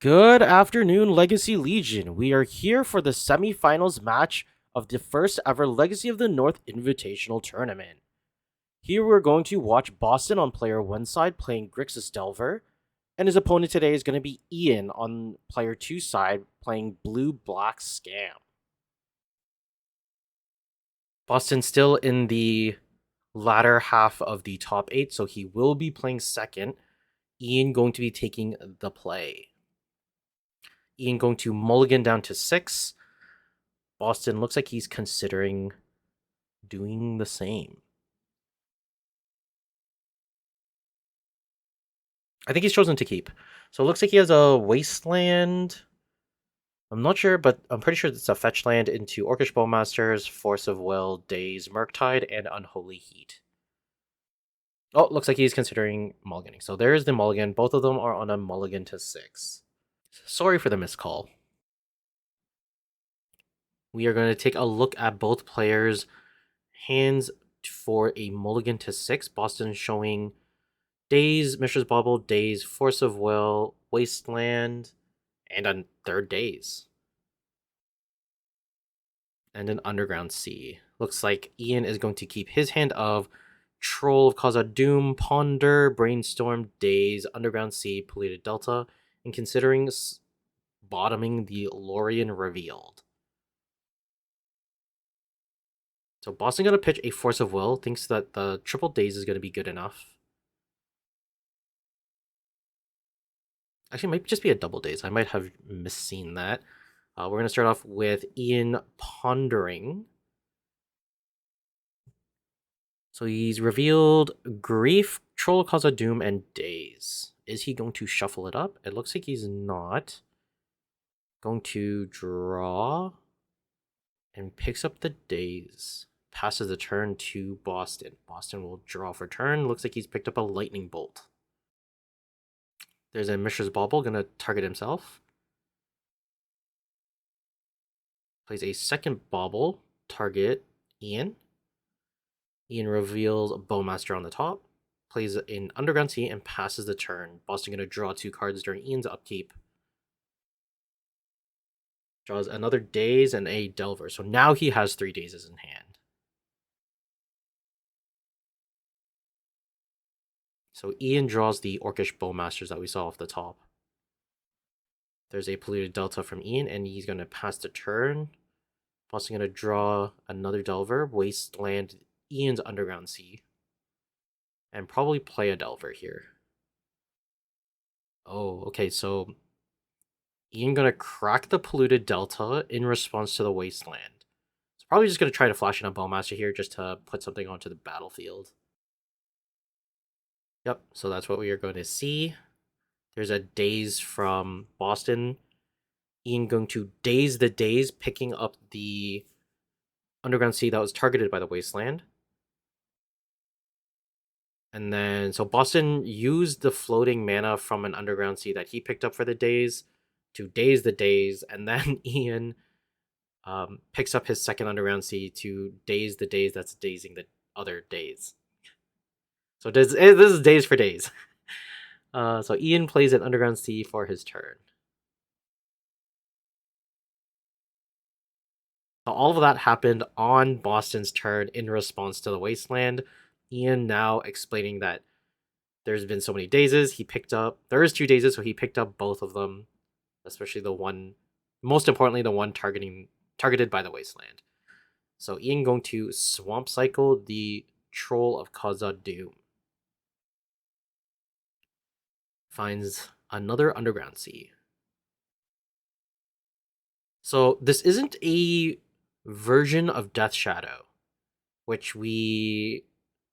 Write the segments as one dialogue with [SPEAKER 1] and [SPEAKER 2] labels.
[SPEAKER 1] Good afternoon, Legacy Legion. We are here for the semifinals match of the first ever Legacy of the North Invitational Tournament. Here we're going to watch Boston on player 1 side playing Grixis Delver, and his opponent today is going to be Ian on player 2 side playing Blue-Black Scam. Boston still in the latter half of the top 8, so he will be playing second. Ian going to be taking the play. Ian going to mulligan down to 6. Boston looks like he's considering doing the same. I think he's chosen to keep. So it looks like he has a Wasteland. I'm not sure, but I'm pretty sure it's a fetch land into Orcish Bowmasters, Force of Will, Daze, Murktide, and Unholy Heat. Oh, looks like he's considering mulliganing. So there's the mulligan. Both of them are on a mulligan to 6. Sorry for the missed call. We are going to take a look at both players' hands for a mulligan to 6. Boston showing Daze, Mishra's Bauble, Daze, Force of Will, Wasteland, and a third Daze. And an Underground Sea. Looks like Ian is going to keep his hand of Troll of Khazad-Dum, Ponder, Brainstorm, Daze, Underground Sea, Polluted Delta, and considering bottoming the Lorien Revealed. So Boston going to pitch a Force of Will, thinks that the triple Daze is going to be good enough. Actually, it might just be a double Daze. I might have misseen that. We're going to start off with Ian pondering. So he's revealed Grief, Troll, Khazad-Dum, and Daze. Is he going to shuffle it up? It looks like he's not. Going to draw and picks up the Daze. Passes the turn to Boston. Boston will draw for turn. Looks like he's picked up a Lightning Bolt. There's a Mishra's Bauble, going to target himself. Plays a second Bauble, target Ian. Ian reveals a Bowmaster on the top. Plays an Underground Sea and passes the turn. Boston going to draw 2 cards during Ian's upkeep. Draws another Daze and a Delver. So now he has 3 Dazes in hand. So Ian draws the Orcish Bowmasters that we saw off the top. There's a Polluted Delta from Ian, and he's going to pass the turn. Boston going to draw another Delver, Wasteland Ian's Underground Sea, and probably play a Delver here. Oh, okay, so Ian going to crack the Polluted Delta in response to the Wasteland. So probably just going to try to flash in a Bowmaster here just to put something onto the battlefield. Yep, so that's what we are going to see. There's a Daze from Boston. Ian going to Daze the Daze, picking up the Underground Sea that was targeted by the Wasteland. And then, so Boston used the floating mana from an Underground Sea that he picked up for the Daze to Daze the Daze, and then Ian picks up his second Underground Sea to Daze the Daze that's dazing the other Daze. So this is Daze for Daze. So Ian plays an Underground Sea for his turn. So all of that happened on Boston's turn in response to the Wasteland. Ian now explaining that there's been so many Dazes. There is 2 Dazes, so he picked up both of them, especially the one, most importantly, the one targeted by the Wasteland. So Ian going to Swamp Cycle the Troll of Khazad-Dum. Finds another Underground Sea. So this isn't a version of Death Shadow, which we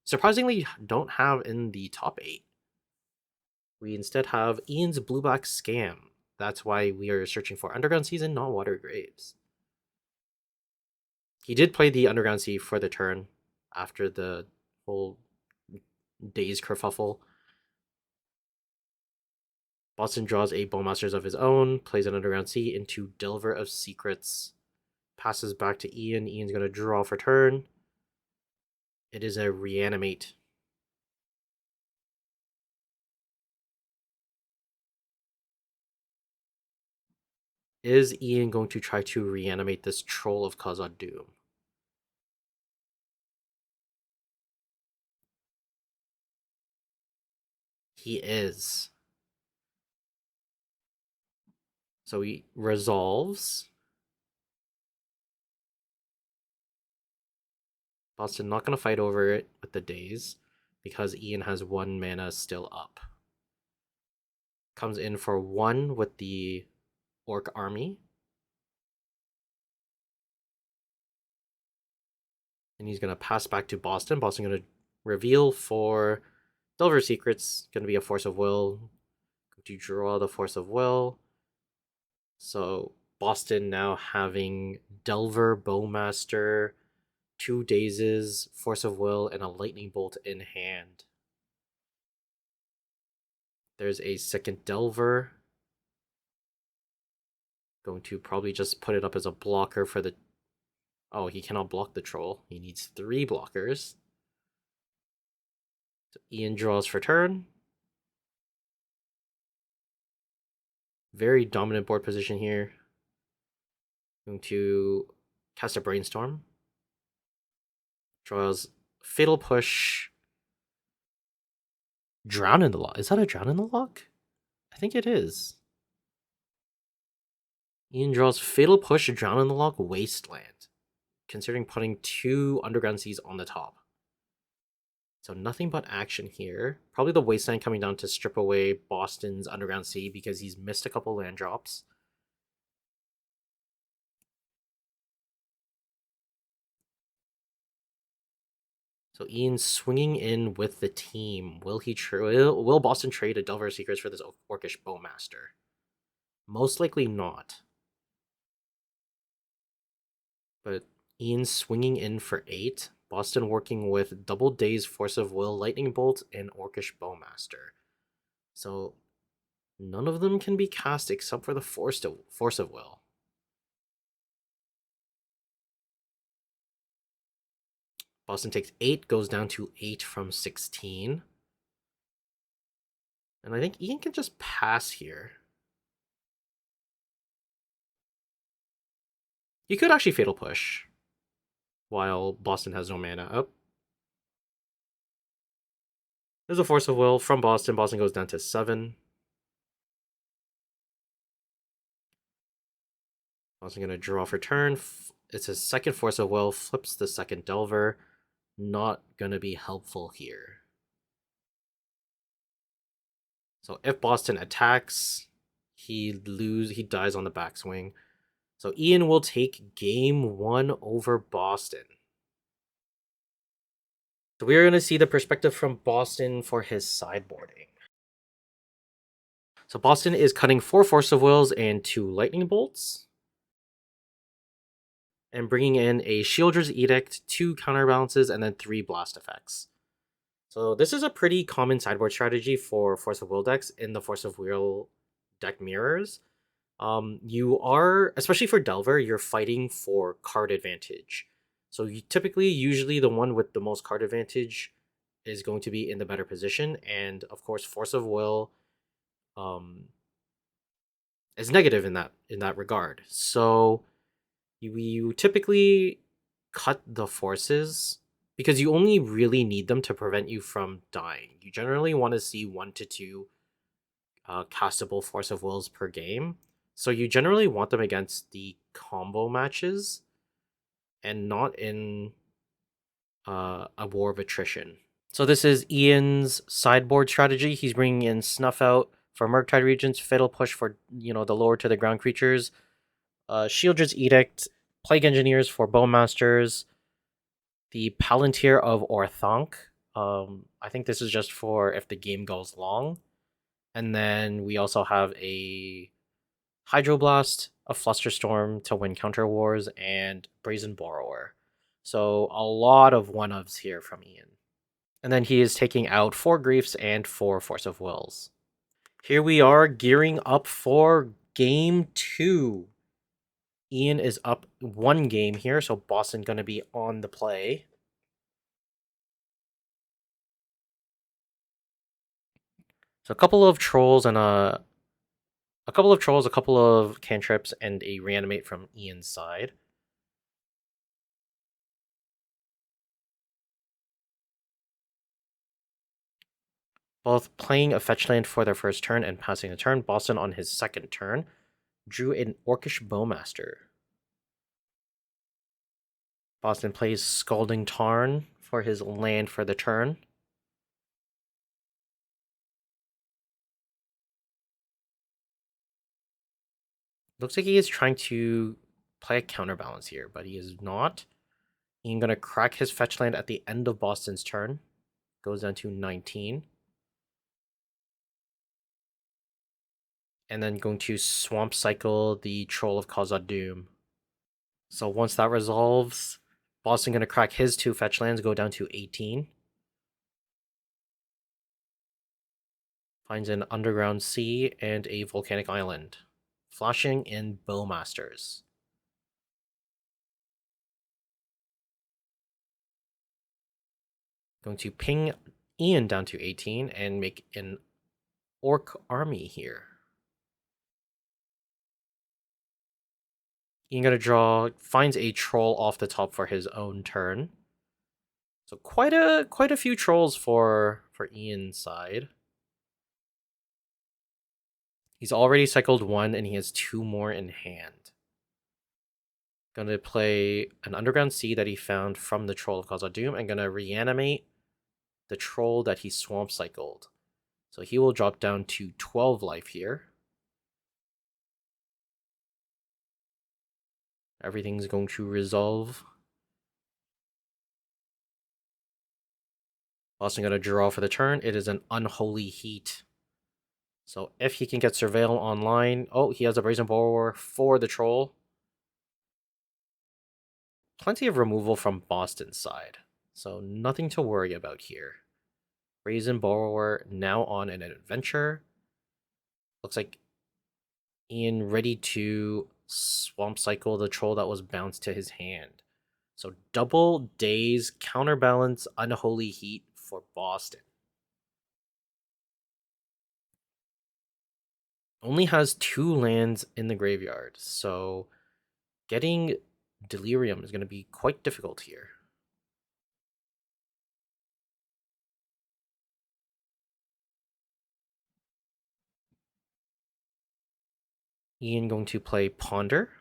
[SPEAKER 1] surprisingly don't have in the top 8. We instead have Ian's Blue-Black Scam. That's why we are searching for Underground Seas and not Water Graves. He did play the Underground Sea for the turn after the whole Daze kerfuffle. Boston draws a Bowmasters of his own, plays an Underground Sea into Delver of Secrets. Passes back to Ian. Ian's going to draw for turn. It is a Reanimate. Is Ian going to try to reanimate this troll of Khazad-Dum? He is. So he resolves. Boston not going to fight over it with the days because Ian has 1 mana still up. Comes in for 1 with the Orc army. And he's going to pass back to Boston. Boston going to reveal for Delver Secrets. Going to be a Force of Will. Going to draw the Force of Will. So Boston now having Delver, Bowmaster, 2 Dazes, Force of Will, and a Lightning Bolt in hand. There's a second Delver. Going to probably just put it up as a blocker for the... Oh, he cannot block the troll. He needs 3 blockers. So Ian draws for turn. Very dominant board position here. Going to cast a Brainstorm. Draws Fatal Push. Drown in the Lock. Is that a Drown in the Lock? I think it is. Ian draws Fatal Push, Drown in the Lock, Wasteland. Considering putting 2 Underground Seas on the top. So nothing but action here. Probably the Wasteland coming down to strip away Boston's Underground Sea because he's missed a couple land drops. So Ian swinging in with the team. Will Boston trade a Delver Secrets for this Orcish Bowmaster? Most likely not. But Ian swinging in for 8. Boston working with Double Daze, Force of Will, Lightning Bolt, and Orcish Bowmaster. So none of them can be cast except for the Force of Will. Boston takes 8, goes down to 8 from 16. And I think Ian can just pass here. You could actually Fatal Push while Boston has no mana up. There's a Force of Will from Boston. Boston goes down to 7. Boston going to draw for turn. It's a second Force of Will, flips the second Delver. Not going to be helpful here. So if Boston attacks, he dies on the backswing. So Ian will take game 1 over Boston. So we are going to see the perspective from Boston for his sideboarding. So Boston is cutting 4 Force of Wills and 2 Lightning Bolts. And bringing in a Shielder's Edict, 2 counterbalances, and then 3 blast effects. So this is a pretty common sideboard strategy for Force of Will decks in the Force of Will deck mirrors. You are, especially for Delver, you're fighting for card advantage. So you usually the one with the most card advantage is going to be in the better position. And of course, Force of Will is negative in that regard. So you typically cut the forces because you only really need them to prevent you from dying. You generally want to see 1 to 2 castable Force of Wills per game. So you generally want them against the combo matches and not in a war of attrition. So this is Ian's sideboard strategy. He's bringing in Snuff Out for Murktide Regents, Fatal Push for the lower to the ground creatures, Shieldred's Edict, Plague Engineers for Bowmasters, the Palantir of Orthanc. I think this is just for if the game goes long. And then we also have a Hydroblast, a Flusterstorm to win Counter Wars, and Brazen Borrower. So a lot of one-ofs here from Ian. And then he is taking out 4 Griefs and 4 Force of Wills. Here we are gearing up for game 2. Ian is up 1 game here, so Boston going to be on the play. So a couple of trolls and a A couple of trolls, a couple of cantrips, and a reanimate from Ian's side. Both playing a fetch land for their first turn and passing a turn. Boston on his second turn drew an Orcish Bowmaster. Boston plays Scalding Tarn for his land for the turn. Looks like he is trying to play a counterbalance here, but he is not. Ian gonna crack his fetch land at the end of Boston's turn. Goes down to 19. And then going to Swamp Cycle the Troll of Khazad-Dum. So once that resolves, Boston gonna crack his 2 fetch lands, go down to 18. Finds an Underground Sea and a Volcanic Island. Flashing in Bowmasters. Going to ping Ian down to 18 and make an Orc army here. Ian gonna finds a troll off the top for his own turn. So quite a few trolls for Ian's side. He's already cycled 1 and he has 2 more in hand. Gonna play an Underground Sea that he found from the Troll of Khazad-Dum and gonna reanimate the troll that he swamp cycled. So he will drop down to 12 life here. Everything's going to resolve. Boston gonna draw for the turn. It is an Unholy Heat. So if he can get Surveil online... Oh, he has a Brazen Borrower for the troll. Plenty of removal from Boston's side. So nothing to worry about here. Brazen Borrower now on an adventure. Looks like Ian ready to Swamp Cycle the troll that was bounced to his hand. So double Daze, Counterbalance, Unholy Heat for Boston. Only has 2 lands in the graveyard, so getting Delirium is going to be quite difficult here. Ian going to play Ponder.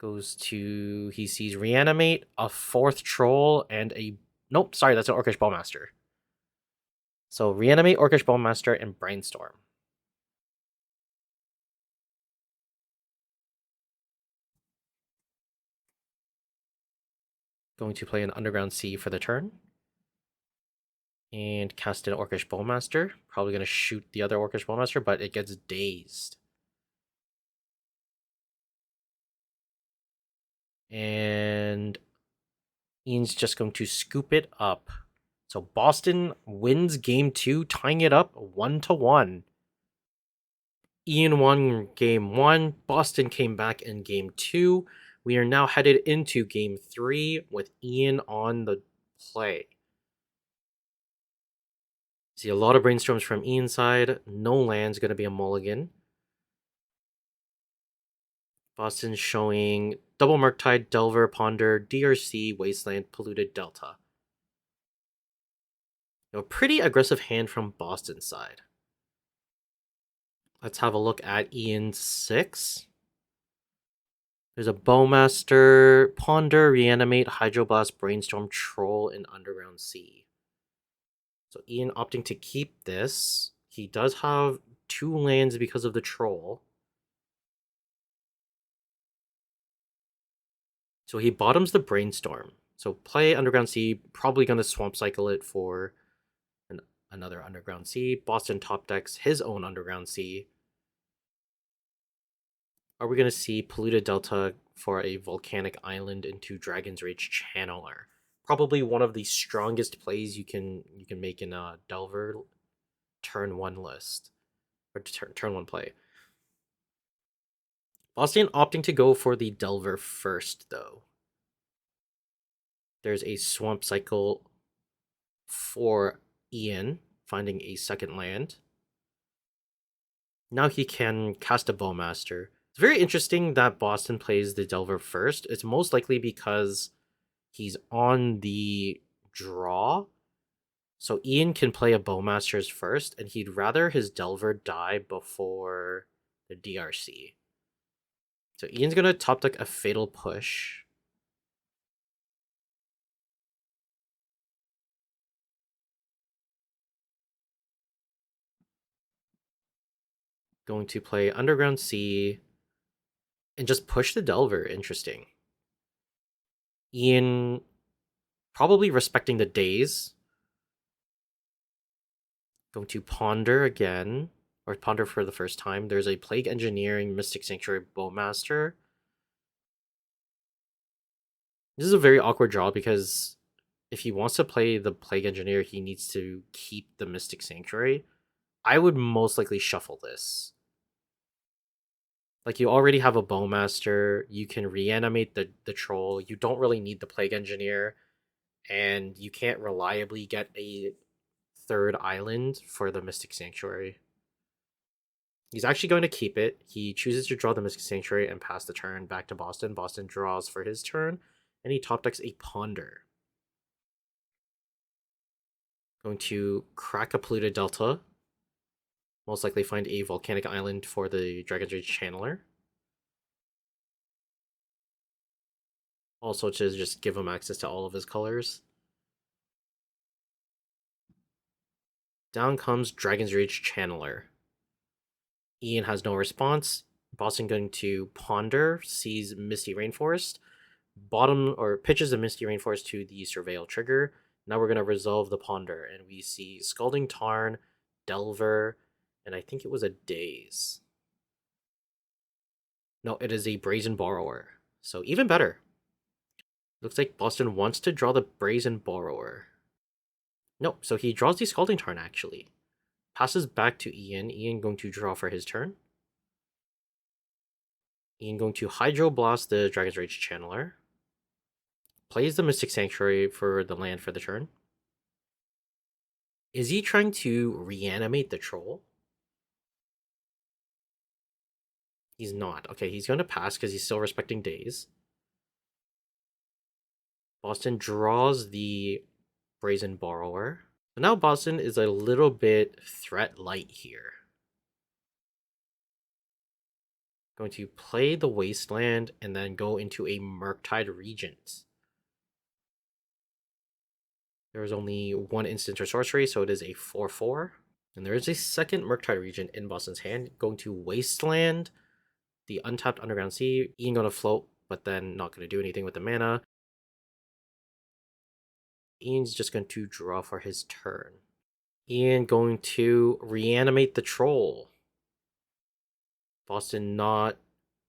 [SPEAKER 1] He sees Reanimate, a 4th Troll, and a... Nope, sorry, that's an Orcish Bowmaster. So Reanimate, Orcish Bowmaster, and Brainstorm. Going to play an Underground Sea for the turn. And cast an Orcish Bowmaster. Probably going to shoot the other Orcish Bowmaster, but it gets dazed. And Ian's just going to scoop it up. So Boston wins game 2, tying it up 1-1. Ian won game 1. Boston came back in game 2. We are now headed into game 3 with Ian on the play. See a lot of brainstorms from Ian's side. No land's going to be a mulligan. Boston's showing Double Murktide, Delver, Ponder, DRC, Wasteland, Polluted Delta. A pretty aggressive hand from Boston's side. Let's have a look at Ian's 6. There's a Bowmaster, Ponder, Reanimate, Hydroblast, Brainstorm, Troll, and Underground Sea. So Ian opting to keep this. He does have 2 lands because of the Troll. So he bottoms the Brainstorm. So play Underground Sea, probably going to Swamp Cycle it for another Underground Sea. Boston top decks his own Underground Sea. Are we going to see Polluted Delta for a Volcanic Island into Dragon's Rage Channeler? Probably one of the strongest plays you can make in a Delver turn 1 list. Or turn 1 play. Boston opting to go for the Delver first, though. There's a Swamp Cycle for Ian, finding a second land. Now he can cast a Bowmaster. It's very interesting that Boston plays the Delver first. It's most likely because he's on the draw. So Ian can play a Bowmasters first, and he'd rather his Delver die before the DRC. So Ian's gonna top deck a Fatal Push. Going to play Underground Sea and just push the Delver. Interesting. Ian probably respecting the days. Going to Ponder again, or Ponder for the first time. There's a Plague Engineering Mystic Sanctuary Bowmaster. This is a very awkward draw because if he wants to play the Plague Engineer, he needs to keep the Mystic Sanctuary. I would most likely shuffle this. Like, you already have a Bowmaster, you can reanimate the Troll, you don't really need the Plague Engineer, and you can't reliably get a third island for the Mystic Sanctuary. He's actually going to keep it. He chooses to draw the Mystic Sanctuary and pass the turn back to Boston. Boston draws for his turn, and he top decks a Ponder. Going to crack a polluted Delta. Most likely find a volcanic island for the Dragon's Rage Channeler. Also to just give him access to all of his colors. Down comes Dragon's Rage Channeler. Ian has no response. Boston going to Ponder, sees Misty Rainforest, bottom or pitches a Misty Rainforest to the Surveil trigger. Now we're going to resolve the Ponder, and we see Scalding Tarn, Delver, and I think it was a Daze. No, it is a Brazen Borrower. So even better. Looks like Boston wants to draw the Brazen Borrower. No, so he draws the Scalding Tarn actually. Passes back to Ian. Ian going to draw for his turn. Ian going to Hydroblast the Dragon's Rage Channeler. Plays the Mystic Sanctuary for the land for the turn. Is he trying to reanimate the Troll? He's not. Okay, he's going to pass because he's still respecting days. Boston draws the Brazen Borrower. So now Boston is a little bit threat light here. Going to play the Wasteland and then go into a Murktide Regent. There is only one instant or sorcery, so it is a 4/4. And there is a second Murktide Regent in Boston's hand. Going to Wasteland, the untapped Underground Sea. Ian going to float, but then not going to do anything with the mana. Ian's just going to draw for his turn. Ian going to reanimate the Troll. Boston not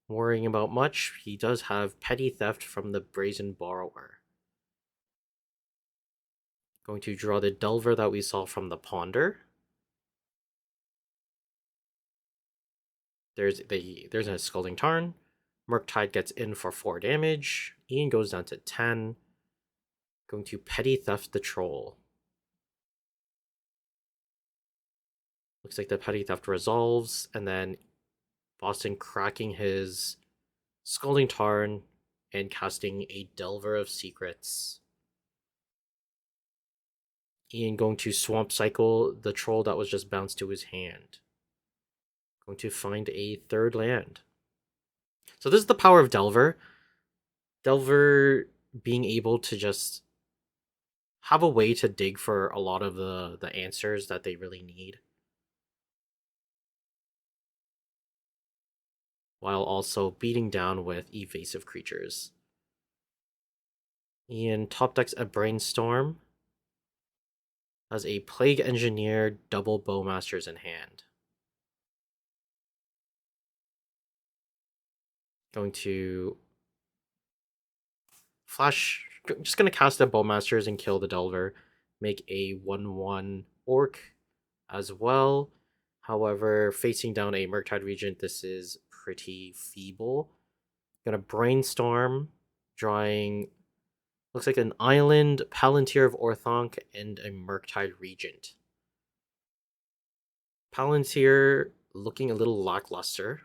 [SPEAKER 1] worrying about much. He does have Petty Theft from the Brazen Borrower. Going to draw the Delver that we saw from the Ponder. There's a Scalding Tarn. Murktide gets in for 4 damage. Ian goes down to 10. Going to Petty Theft the Troll. Looks like the Petty Theft resolves, and then Boston cracking his Scalding Tarn and casting a Delver of Secrets. Ian going to Swamp Cycle the Troll that was just bounced to his hand. Going to find a third land. So this is the power of Delver. Delver being able to just have a way to dig for a lot of the answers that they really need, while also beating down with evasive creatures. Ian top decks a Brainstorm, has a Plague Engineer, double Bowmasters in hand. Going to flash, just going to cast a Bowmasters and kill the Delver, make a 1/1 Orc as well. However, facing down a Murktide Regent, this is pretty feeble. Gonna Brainstorm, drawing, looks like an Island, Palantir of Orthonk, and a Murktide Regent. Palantir looking a little lackluster.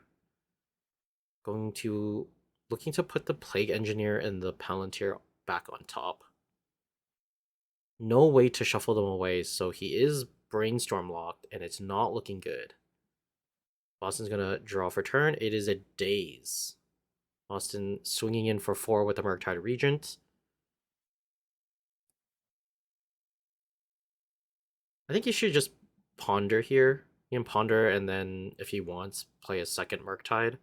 [SPEAKER 1] Looking to put the Plague Engineer and the Palantir back on top. No way to shuffle them away, so he is Brainstorm locked, and it's not looking good. Boston's gonna draw for turn. It is a Daze. Boston swinging in for 4 with the Murktide Regent. I think he should just ponder here. He can ponder, and then if he wants, play a second Murktide.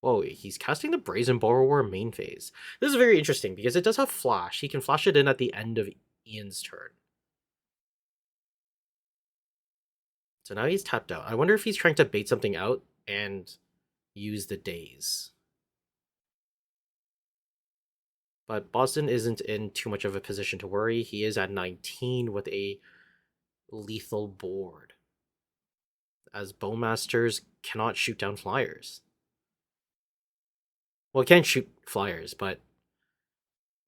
[SPEAKER 1] Whoa, he's casting the Brazen Borrower main phase. This is very interesting because it does have flash. He can flash it in at the end of Ian's turn. So now he's tapped out. I wonder if he's trying to bait something out and use the Daze. But Boston isn't in too much of a position to worry. He is at 19 with a lethal board, as Bowmasters cannot shoot down flyers. Well, he can shoot flyers, but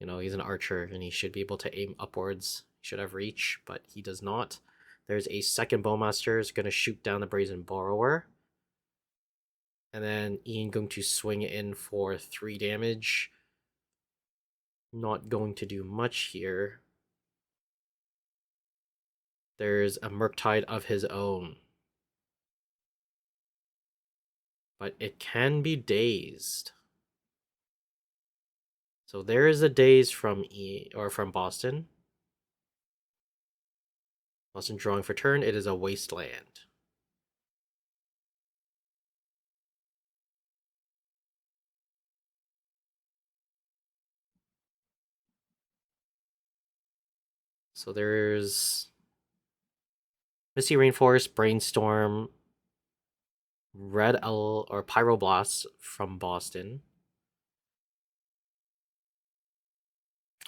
[SPEAKER 1] you know, he's an archer and he should be able to aim upwards. He should have reach, but he does not. There's a second Bowmaster is going to shoot down the Brazen Borrower. And then Ian going to swing in for 3 damage. Not going to do much here. There's a Murktide of his own. But it can be dazed. So there is a daze from from Boston. Boston drawing for turn. It is a wasteland. So there's Misty Rainforest, Brainstorm, Red L or Pyroblast from Boston.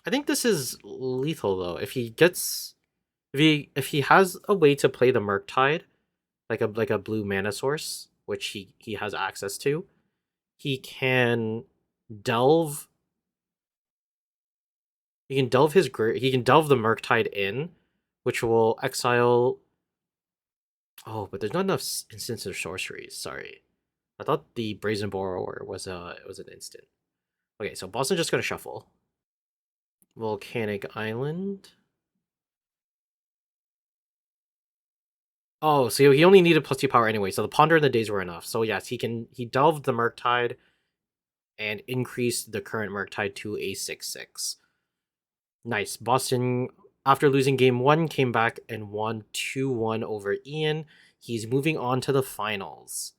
[SPEAKER 1] I think this is lethal though. If he has a way to play the Murktide, like a blue mana source, which he has access to, he can delve. He can delve the Murktide in, which will exile. Oh, but there's not enough instants or sorceries. Sorry, I thought the Brazen Borrower was an instant. Okay, so Boston's just gonna shuffle. Volcanic Island. Oh, so he only needed +2 power anyway, so the Ponder and the Daze were enough. So yes, he delved the Murktide and increased the current Murktide to a 6/6. Nice. Boston, after losing game 1, came back and won 2-1 over Ian. He's moving on to the finals.